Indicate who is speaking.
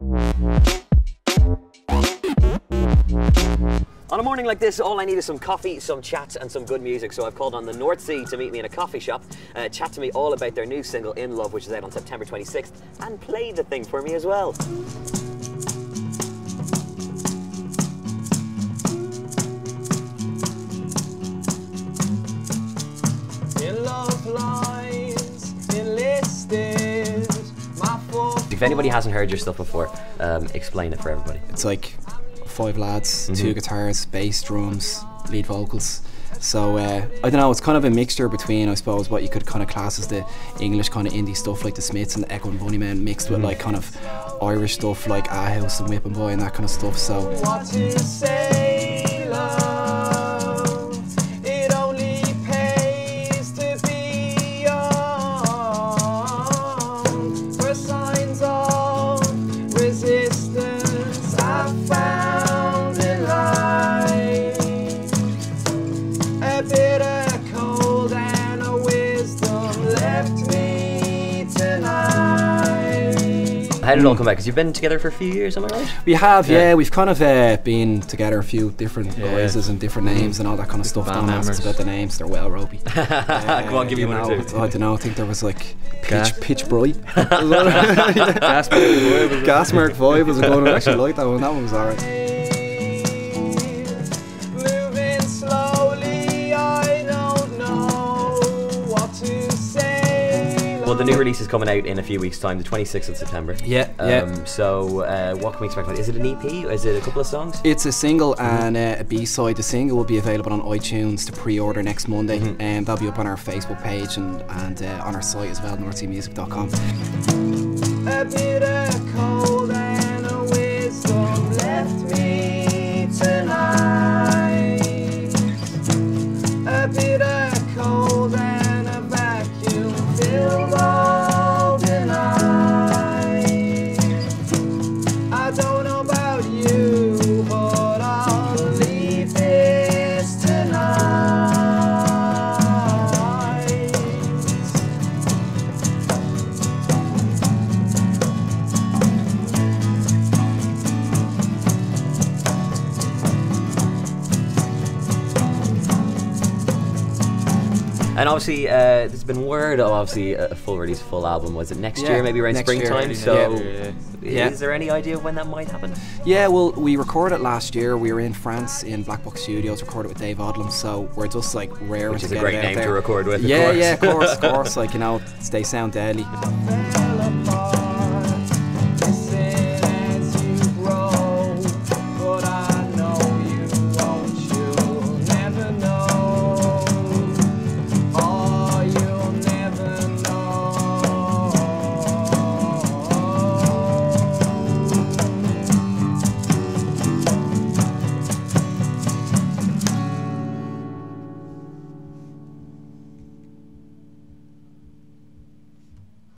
Speaker 1: On a morning like this, all I need is some coffee, some chat and some good music, so I've called on the North Sea to meet me in a coffee shop, chat to me all about their new single, In Love, which is out on September 26th, and play the thing for me as well.
Speaker 2: In love lines, enlisted, my
Speaker 1: If anybody hasn't heard your stuff before, explain it for everybody.
Speaker 3: It's like 5 lads, 2 guitars, bass, drums, lead vocals. So I don't know, it's kind of a mixture between, I suppose, what you could kind of class as the English kind of indie stuff like the Smiths and the Echo and Bunnymen, mixed with like kind of Irish stuff like A House and Whippin' Boy and that kind of stuff. So
Speaker 2: what to say, love, it only pays to be young. For signs of resistance I found in life, a bitter cold and a wisdom left me tonight.
Speaker 1: How did it all come back? Because you've been together for a few years, am I right?
Speaker 3: we have, yeah, we've kind of been together a few different voices and different names and all that kind of stuff. Don't ask us about the names, they're well ropey.
Speaker 1: Come on, give me one or two.
Speaker 3: I don't know, I think there was like Pitch Bright. Gasmark 5 was a good one. I actually liked that one was alright.
Speaker 2: Moving slowly, I don't know what to say.
Speaker 1: Well, the new release is coming out in a few weeks' time, the 26th of September. So, what can we expect? Is it an EP? Is it a couple of songs?
Speaker 3: It's a single and a B-side. The single will be available on iTunes to pre-order next Monday, and that'll be up on our Facebook page and on our site as well, northseamusic.com.
Speaker 2: A bitter cold and a wisdom left me tonight. A bitter cold and a vacuum filled all the night. I don't know about you, but I'll leave this tonight.
Speaker 1: And obviously, there's been word of obviously a full release, full album. Was it next year, maybe around
Speaker 3: next
Speaker 1: springtime?
Speaker 3: year.
Speaker 1: So,
Speaker 3: Yeah.
Speaker 1: is there any idea when that might happen?
Speaker 3: Yeah, well, we recorded last year. We were in France in Black Box Studios, recorded with Dave Odlum. So we're just like raring
Speaker 1: Which
Speaker 3: to
Speaker 1: is a
Speaker 3: get
Speaker 1: great
Speaker 3: it out
Speaker 1: name
Speaker 3: there.
Speaker 1: to record with.
Speaker 3: Yeah,
Speaker 1: of course.
Speaker 3: of course. Like, you know, they sound deadly.